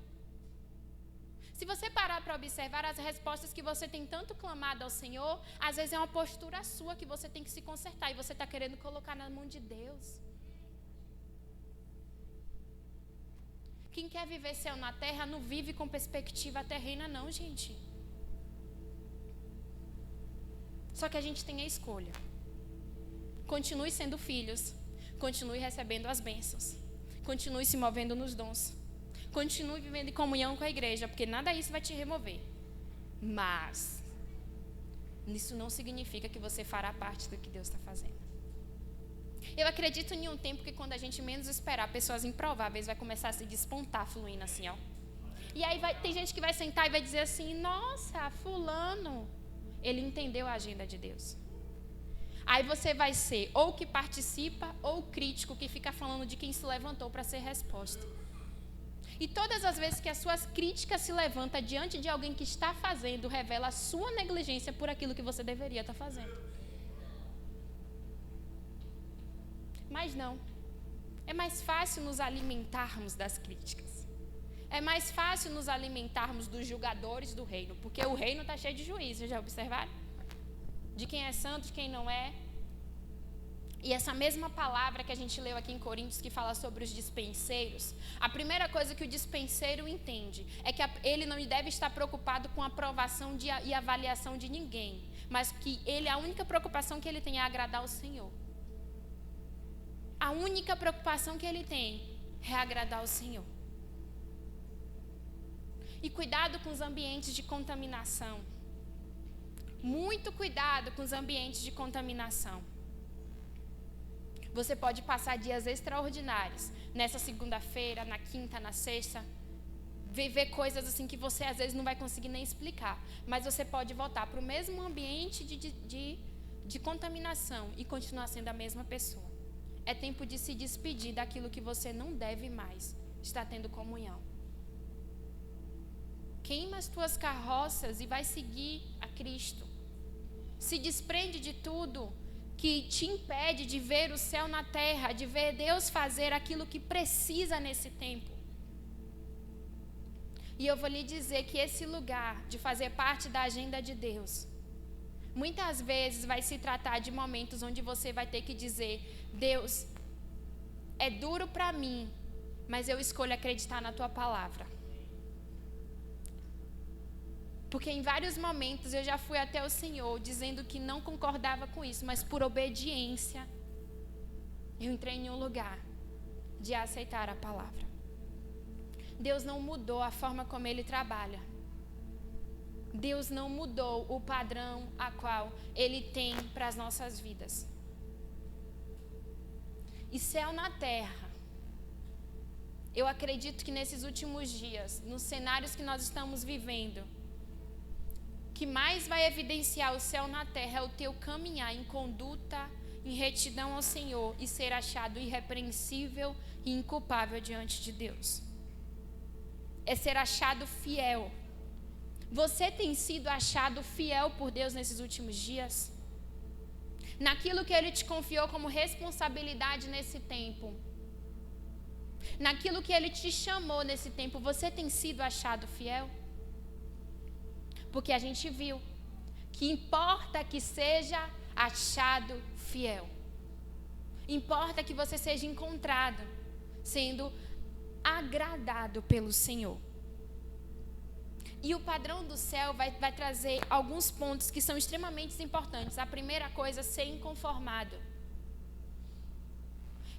Se você parar para observar as respostas que você tem tanto clamado ao Senhor, às vezes é uma postura sua que você tem que se consertar e você está querendo colocar na mão de Deus. Quem quer viver céu na terra não vive com perspectiva terrena, não, gente. Só que a gente tem a escolha. Continue sendo filhos, continue recebendo as bênçãos, continue se movendo nos dons, continue vivendo em comunhão com a igreja, porque nada disso vai te remover. Mas isso não significa que você fará parte do que Deus está fazendo. Eu acredito em um tempo que quando a gente menos esperar, pessoas improváveis vai começar a se despontar fluindo assim, ó. E aí tem gente que vai sentar e vai dizer assim, nossa, fulano, ele entendeu a agenda de Deus. Aí você vai ser ou que participa ou crítico que fica falando de quem se levantou para ser resposta. E todas as vezes que as suas críticas se levantam diante de alguém que está fazendo, revela a sua negligência por aquilo que você deveria estar fazendo. Mas não. É mais fácil nos alimentarmos das críticas. É mais fácil nos alimentarmos dos julgadores do reino, porque o reino está cheio de juízes, já observaram? De quem é santo, de quem não é. E essa mesma palavra que a gente leu aqui em Coríntios, que fala sobre os dispenseiros, a primeira coisa que o dispenseiro entende é que ele não deve estar preocupado com a aprovação e avaliação de ninguém, mas que a única preocupação que ele tem é agradar ao Senhor. A única preocupação que ele tem é agradar ao Senhor. E cuidado com os ambientes de contaminação. Muito cuidado com os ambientes de contaminação. Você pode passar dias extraordinários nessa segunda-feira, na quinta, na sexta, viver coisas assim que você às vezes não vai conseguir nem explicar, mas você pode voltar para o mesmo ambiente de contaminação e continuar sendo a mesma pessoa. É tempo de se despedir daquilo que você não deve mais estar tendo comunhão. Queima as tuas carroças e vai seguir a Cristo. Se desprende de tudo que te impede de ver o céu na terra, de ver Deus fazer aquilo que precisa nesse tempo. E eu vou lhe dizer que esse lugar de fazer parte da agenda de Deus, muitas vezes vai se tratar de momentos onde você vai ter que dizer: Deus, é duro para mim, mas eu escolho acreditar na tua palavra. Porque em vários momentos eu já fui até o Senhor dizendo que não concordava com isso, mas por obediência eu entrei em um lugar de aceitar a palavra. Deus não mudou a forma como Ele trabalha. Deus não mudou o padrão a qual Ele tem para as nossas vidas. E céu na terra. Eu acredito que nesses últimos dias, nos cenários que nós estamos vivendo, o que mais vai evidenciar o céu na terra é o teu caminhar em conduta, em retidão ao Senhor e ser achado irrepreensível e inculpável diante de Deus. É ser achado fiel. Você tem sido achado fiel por Deus nesses últimos dias? Naquilo que Ele te confiou como responsabilidade nesse tempo. Naquilo que Ele te chamou nesse tempo, você tem sido achado fiel? Porque a gente viu que importa que seja achado fiel. Importa que você seja encontrado sendo agradado pelo Senhor. E o padrão do céu vai trazer alguns pontos que são extremamente importantes. A primeira coisa, ser inconformado.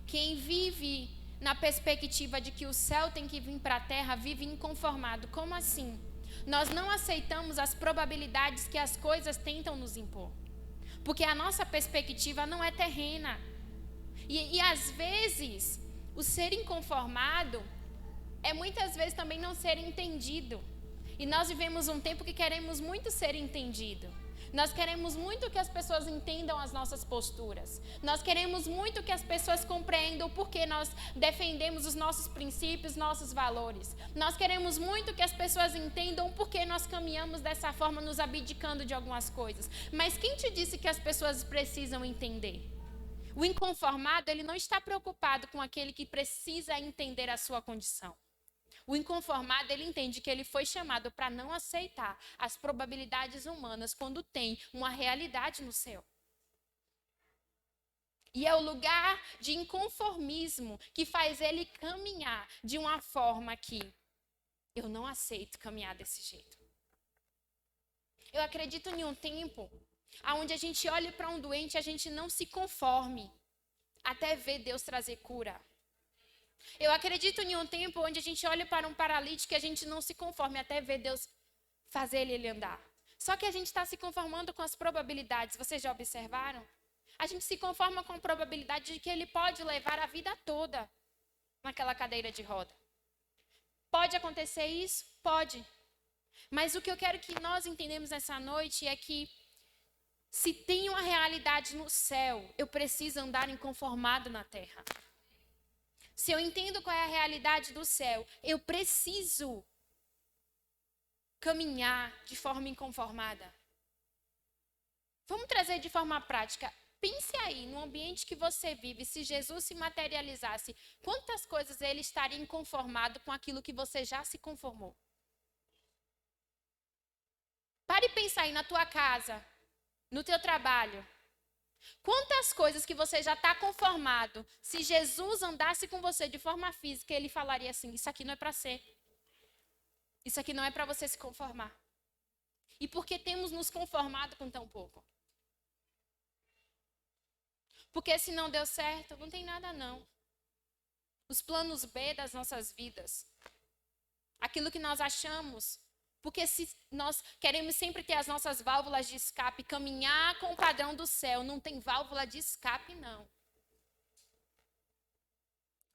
Quem vive na perspectiva de que o céu tem que vir para a terra, vive inconformado. Como assim? Nós não aceitamos as probabilidades que as coisas tentam nos impor. Porque a nossa perspectiva não é terrena. E às vezes, o ser inconformado é muitas vezes também não ser entendido. E nós vivemos um tempo que queremos muito ser entendido. Nós queremos muito que as pessoas entendam as nossas posturas. Nós queremos muito que as pessoas compreendam por que nós defendemos os nossos princípios, nossos valores. Nós queremos muito que as pessoas entendam por que nós caminhamos dessa forma, nos abdicando de algumas coisas. Mas quem te disse que as pessoas precisam entender? O inconformado, ele não está preocupado com aquele que precisa entender a sua condição. O inconformado, ele entende que ele foi chamado para não aceitar as probabilidades humanas quando tem uma realidade no céu. E é o lugar de inconformismo que faz ele caminhar de uma forma que eu não aceito caminhar desse jeito. Eu acredito em um tempo onde a gente olha para um doente e a gente não se conforme até ver Deus trazer cura. Eu acredito em um tempo onde a gente olha para um paralítico e a gente não se conforme até ver Deus fazer ele andar. Só que a gente está se conformando com as probabilidades. Vocês já observaram? A gente se conforma com a probabilidade de que ele pode levar a vida toda naquela cadeira de roda. Pode acontecer isso? Pode. Mas o que eu quero que nós entendemos nessa noite é que se tem uma realidade no céu, eu preciso andar inconformado na terra. Se eu entendo qual é a realidade do céu, eu preciso caminhar de forma inconformada. Vamos trazer de forma prática. Pense aí, no ambiente que você vive, se Jesus se materializasse, quantas coisas ele estaria inconformado com aquilo que você já se conformou? Pare e pense aí na tua casa, no teu trabalho. Quantas coisas que você já está conformado, se Jesus andasse com você de forma física, ele falaria assim, isso aqui não é para ser. Isso aqui não é para você se conformar. E por que temos nos conformado com tão pouco? Porque se não deu certo, não tem nada não. Os planos B das nossas vidas. Aquilo que nós achamos. Porque se nós queremos sempre ter as nossas válvulas de escape, caminhar com o padrão do céu, não tem válvula de escape não.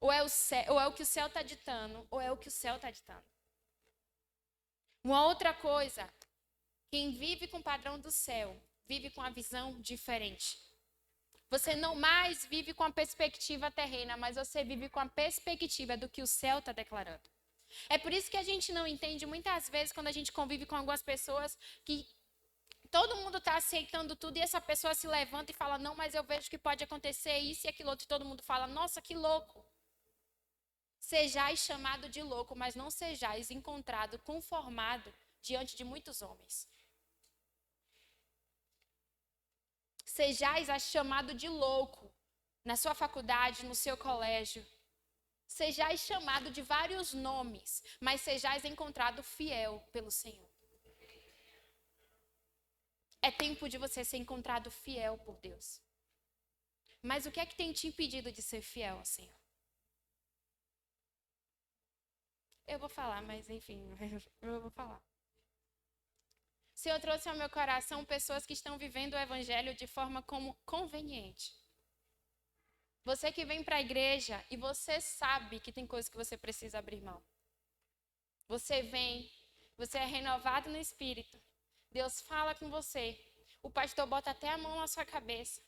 Ou é o que o céu está ditando, ou é o que o céu está ditando. Uma outra coisa, quem vive com o padrão do céu, vive com a visão diferente. Você não mais vive com a perspectiva terrena, mas você vive com a perspectiva do que o céu está declarando. É por isso que a gente não entende muitas vezes quando a gente convive com algumas pessoas que todo mundo está aceitando tudo e essa pessoa se levanta e fala, não, mas eu vejo que pode acontecer isso e aquilo outro. E todo mundo fala, nossa, que louco. Sejais chamado de louco, mas não sejais encontrado conformado diante de muitos homens. Sejais chamado de louco na sua faculdade, no seu colégio. Sejais chamado de vários nomes, mas sejais encontrado fiel pelo Senhor. É tempo de você ser encontrado fiel por Deus. Mas o que é que tem te impedido de ser fiel ao Senhor? Eu vou falar, mas enfim, eu vou falar. O Senhor trouxe ao meu coração pessoas que estão vivendo o evangelho de forma como conveniente. Você que vem para a igreja e você sabe que tem coisas que você precisa abrir mão. Você vem, você é renovado no espírito. Deus fala com você. O pastor bota até a mão na sua cabeça.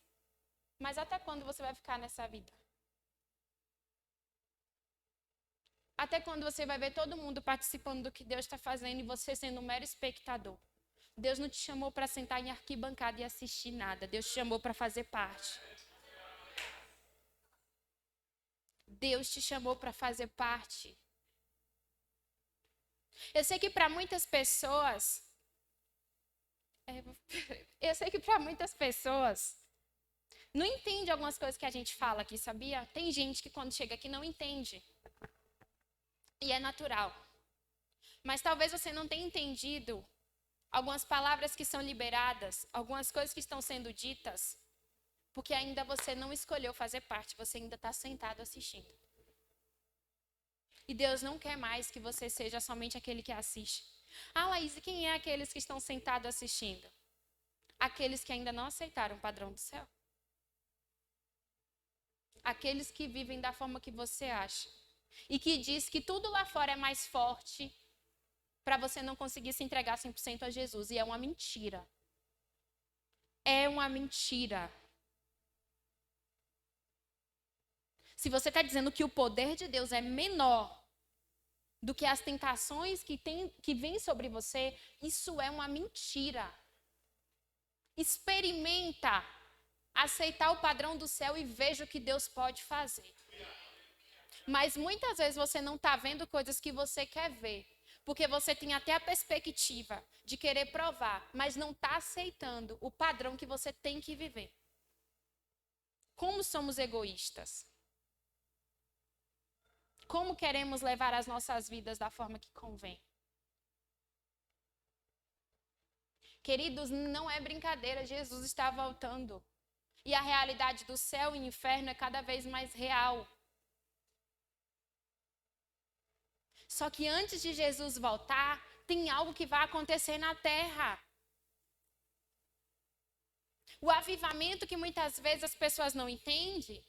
Mas até quando você vai ficar nessa vida? Até quando você vai ver todo mundo participando do que Deus está fazendo e você sendo um mero espectador? Deus não te chamou para sentar em arquibancada e assistir nada. Deus te chamou para fazer parte. Deus te chamou para fazer parte. Eu sei que para muitas pessoas... não entende algumas coisas que a gente fala aqui, sabia? Tem gente que quando chega aqui não entende. E é natural. Mas talvez você não tenha entendido algumas palavras que são liberadas, algumas coisas que estão sendo ditas, porque ainda você não escolheu fazer parte, você ainda está sentado assistindo. E Deus não quer mais que você seja somente aquele que assiste. Ah, Laís, e quem é aqueles que estão sentados assistindo? Aqueles que ainda não aceitaram o padrão do céu. Aqueles que vivem da forma que você acha. E que diz que tudo lá fora é mais forte para você não conseguir se entregar 100% a Jesus. E é uma mentira. É uma mentira. Se você está dizendo que o poder de Deus é menor do que as tentações que vêm sobre você, isso é uma mentira. Experimenta aceitar o padrão do céu e veja o que Deus pode fazer. Mas muitas vezes você não está vendo coisas que você quer ver. Porque você tem até a perspectiva de querer provar, mas não está aceitando o padrão que você tem que viver. Como somos egoístas? Como queremos levar as nossas vidas da forma que convém? Queridos, não é brincadeira, Jesus está voltando. E a realidade do céu e inferno é cada vez mais real. Só que antes de Jesus voltar, tem algo que vai acontecer na terra. O avivamento que muitas vezes as pessoas não entendem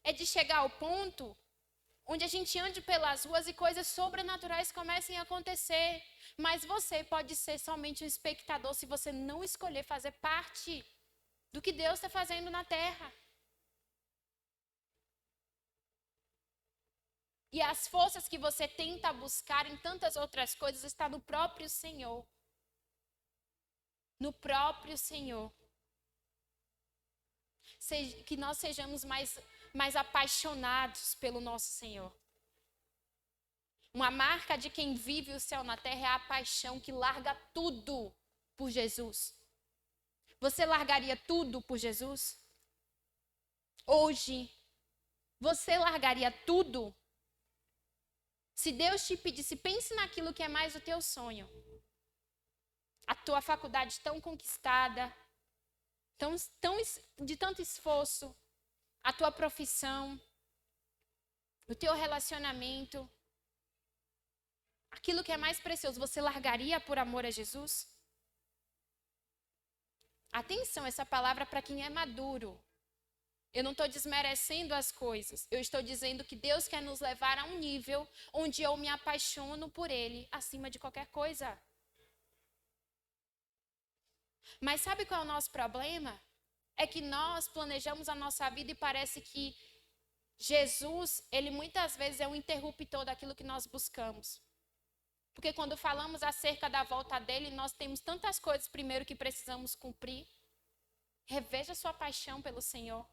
é de chegar ao ponto onde a gente ande pelas ruas e coisas sobrenaturais comecem a acontecer. Mas você pode ser somente um espectador se você não escolher fazer parte do que Deus está fazendo na terra. E as forças que você tenta buscar em tantas outras coisas está no próprio Senhor. No próprio Senhor. Que nós sejamos mais apaixonados pelo nosso Senhor. Uma marca de quem vive o céu na terra é a paixão que larga tudo por Jesus. Você largaria tudo por Jesus? Hoje, você largaria tudo? Se Deus te pedisse, pense naquilo que é mais o teu sonho. A tua faculdade tão conquistada, de tanto esforço, a tua profissão, o teu relacionamento, aquilo que é mais precioso, você largaria por amor a Jesus? Atenção, essa palavra para quem é maduro. Eu não estou desmerecendo as coisas. Eu estou dizendo que Deus quer nos levar a um nível onde eu me apaixono por Ele acima de qualquer coisa. Mas sabe qual é o nosso problema? é que nós planejamos a nossa vida e parece que Jesus, ele muitas vezes é um interruptor daquilo que nós buscamos. Porque quando falamos acerca da volta dele, nós temos tantas coisas primeiro que precisamos cumprir. Reveja sua paixão pelo Senhor.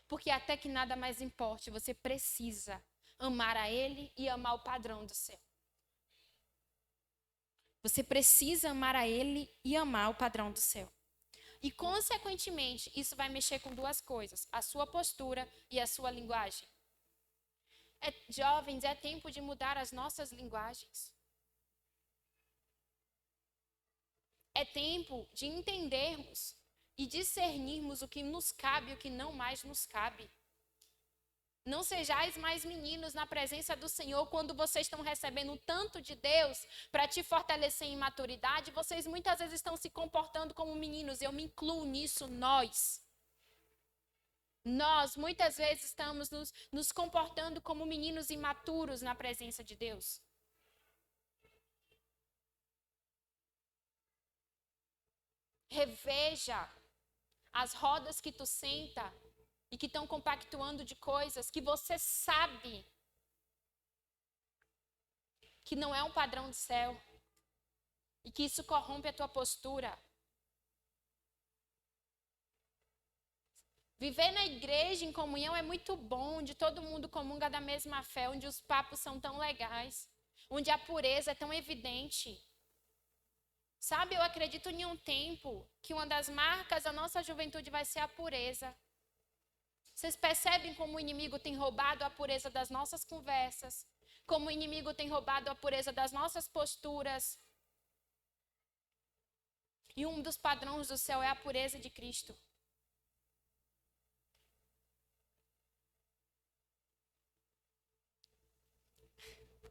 Porque até que nada mais importe, você precisa amar a Ele e amar o padrão do céu. Você precisa amar a Ele e amar o padrão do céu. E, consequentemente, isso vai mexer com duas coisas: a sua postura e a sua linguagem. Jovens, é tempo de mudar as nossas linguagens. É tempo de entendermos e discernirmos o que nos cabe e o que não mais nos cabe. Não sejais mais meninos na presença do Senhor quando vocês estão recebendo tanto de Deus para te fortalecer em maturidade. Vocês muitas vezes estão se comportando como meninos. Eu me incluo nisso, nós. Nós muitas vezes estamos nos comportando como meninos imaturos na presença de Deus. Reveja as rodas que tu senta e que estão compactuando de coisas que você sabe que não é um padrão do céu e que isso corrompe a tua postura. Viver na igreja em comunhão é muito bom, onde todo mundo comunga da mesma fé, onde os papos são tão legais, onde a pureza é tão evidente. Sabe, eu acredito em um tempo que uma das marcas da nossa juventude vai ser a pureza. Vocês percebem como o inimigo tem roubado a pureza das nossas conversas, como o inimigo tem roubado a pureza das nossas posturas. E um dos padrões do céu é a pureza de Cristo.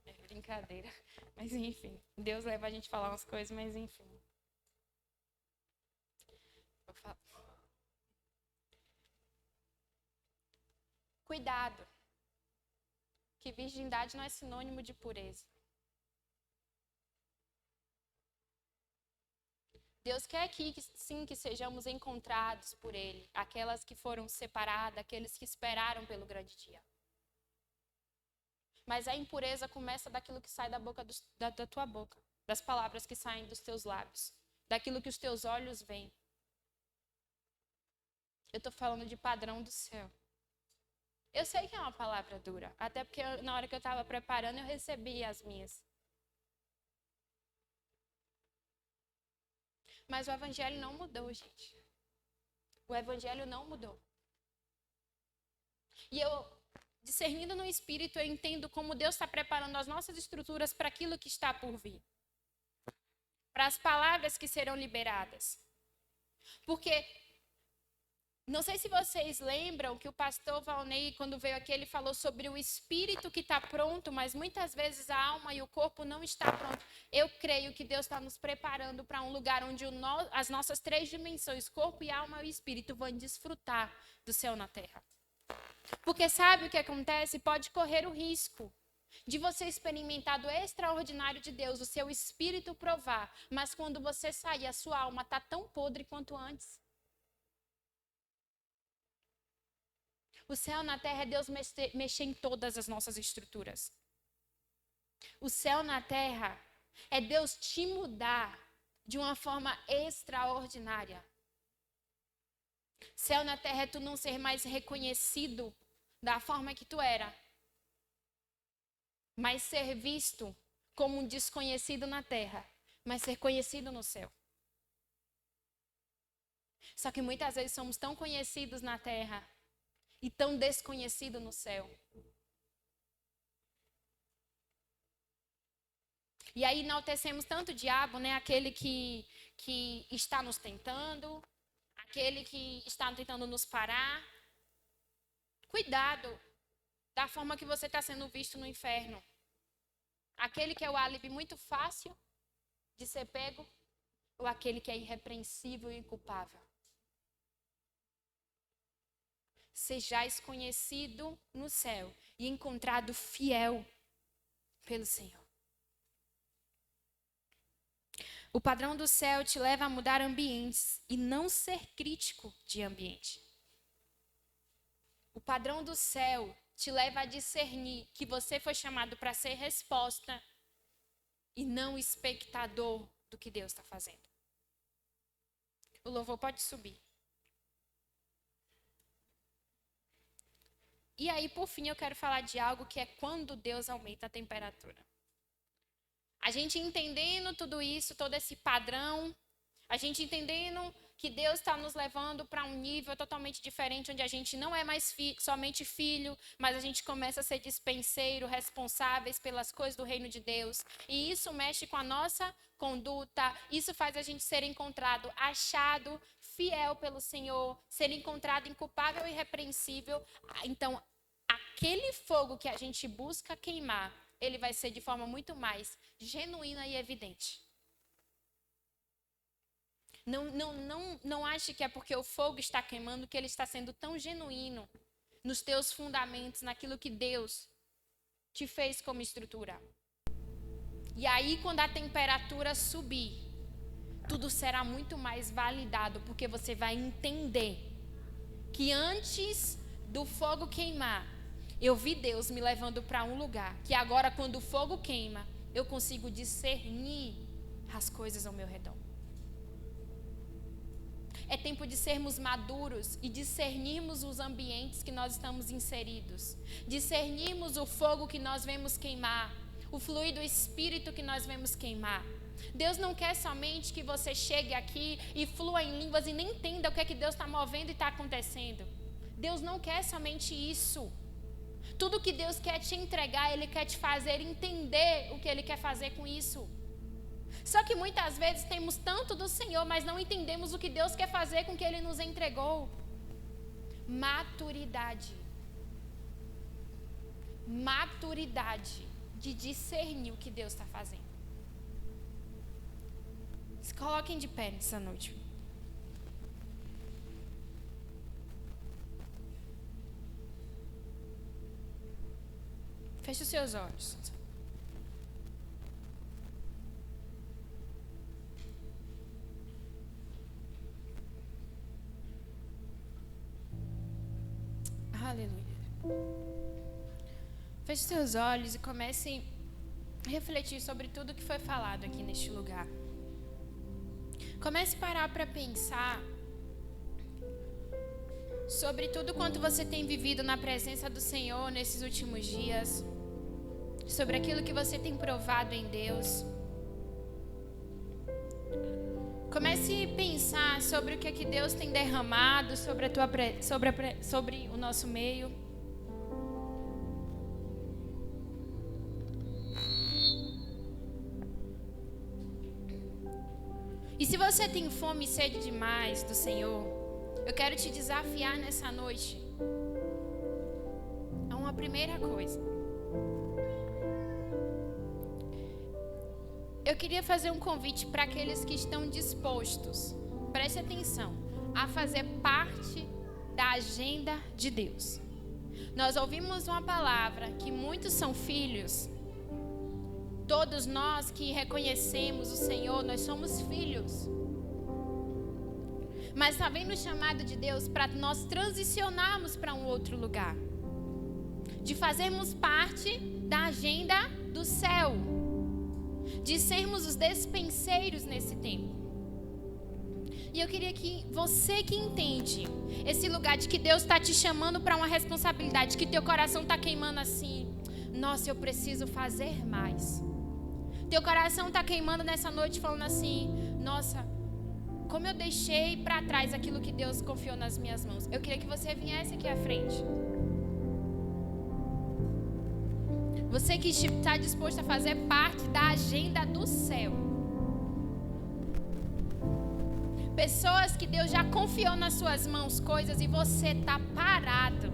É brincadeira, mas enfim, Deus leva a gente a falar umas coisas, mas enfim. Vou falar. Cuidado, que virgindade não é sinônimo de pureza. Deus quer que sim, que sejamos encontrados por Ele, aquelas que foram separadas, aqueles que esperaram pelo grande dia. Mas a impureza começa daquilo que sai da boca da tua boca, das palavras que saem dos teus lábios, daquilo que os teus olhos veem. Eu estou falando de padrão do céu. Eu sei que é uma palavra dura, até porque na hora que eu estava preparando eu recebi as minhas. Mas o evangelho não mudou, gente. O evangelho não mudou. E eu, discernindo no Espírito, eu entendo como Deus está preparando as nossas estruturas para aquilo que está por vir. Para as palavras que serão liberadas. Porque, não sei se vocês lembram que o pastor Valnei, quando veio aqui, ele falou sobre o espírito que está pronto, mas muitas vezes a alma e o corpo não estão prontos. Eu creio que Deus está nos preparando para um lugar onde as nossas três dimensões, corpo e alma e espírito, vão desfrutar do céu na terra. Porque sabe o que acontece? Pode correr o risco de você experimentar do extraordinário de Deus, o seu espírito provar, mas quando você sair, a sua alma está tão podre quanto antes. O céu na terra é Deus mexer em todas as nossas estruturas. O céu na terra é Deus te mudar de uma forma extraordinária. Céu na terra é tu não ser mais reconhecido da forma que tu era, mas ser visto como um desconhecido na terra, mas ser conhecido no céu. Só que muitas vezes somos tão conhecidos na terra e tão desconhecido no céu. E aí enaltecemos tanto o diabo, né? Aquele que está nos tentando, aquele que está tentando nos parar. Cuidado da forma que você está sendo visto no inferno. Aquele que é o álibi muito fácil de ser pego, ou aquele que é irrepreensível e inculpável. Sejais conhecido no céu e encontrado fiel pelo Senhor. O padrão do céu te leva a mudar ambientes e não ser crítico de ambiente. O padrão do céu te leva a discernir que você foi chamado para ser resposta e não espectador do que Deus está fazendo. O louvor pode subir. E aí, por fim, eu quero falar de algo que é quando Deus aumenta a temperatura. A gente entendendo tudo isso, todo esse padrão, a gente entendendo que Deus está nos levando para um nível totalmente diferente, onde a gente não é mais somente filho, mas a gente começa a ser dispenseiro, responsáveis pelas coisas do reino de Deus. E isso mexe com a nossa conduta, isso faz a gente ser encontrado, achado, fiel pelo Senhor, ser encontrado inculpável e irrepreensível. Então, aquele fogo que a gente busca queimar, ele vai ser de forma muito mais genuína e evidente. Não ache que é porque o fogo está queimando que ele está sendo tão genuíno nos teus fundamentos, naquilo que Deus te fez como estrutura. E aí, quando a temperatura subir, tudo será muito mais validado, porque você vai entender que antes do fogo queimar, eu vi Deus me levando para um lugar que agora, quando o fogo queima, eu consigo discernir as coisas ao meu redor. É tempo de sermos maduros e discernirmos os ambientes que nós estamos inseridos. Discernirmos o fogo que nós vemos queimar, o fluir do Espírito que nós vemos queimar. Deus não quer somente que você chegue aqui e flua em línguas e nem entenda o que é que Deus está movendo e está acontecendo. Deus não quer somente isso. Tudo que Deus quer te entregar, Ele quer te fazer entender o que Ele quer fazer com isso. Só que muitas vezes temos tanto do Senhor, mas não entendemos o que Deus quer fazer com o que Ele nos entregou. Maturidade. Maturidade de discernir o que Deus está fazendo. Se coloquem de pé nessa noite. Feche os seus olhos. Aleluia. Feche os seus olhos e comece a refletir sobre tudo que foi falado aqui neste lugar. Comece a parar para pensar sobre tudo quanto você tem vivido na presença do Senhor nesses últimos dias, sobre aquilo que você tem provado em Deus. Comece a pensar sobre o que é que Deus tem derramado sobre o nosso meio. E se você tem fome e sede demais do Senhor, eu quero te desafiar nessa noite a uma primeira coisa. Eu queria fazer um convite para aqueles que estão dispostos, preste atenção, a fazer parte da agenda de Deus. Nós ouvimos uma palavra que muitos são filhos. Todos nós que reconhecemos o Senhor, nós somos filhos. Mas está vindo o chamado de Deus para nós transicionarmos para um outro lugar. De fazermos parte da agenda do céu. De sermos os despenseiros nesse tempo. E eu queria que você que entende esse lugar de que Deus está te chamando para uma responsabilidade, que teu coração está queimando assim. Nossa, eu preciso fazer mais. Teu coração está queimando nessa noite falando assim, nossa, como eu deixei para trás aquilo que Deus confiou nas minhas mãos. Eu queria que você viesse aqui à frente. Você que está disposto a fazer parte da agenda do céu. Pessoas que Deus já confiou nas suas mãos coisas e você está parado.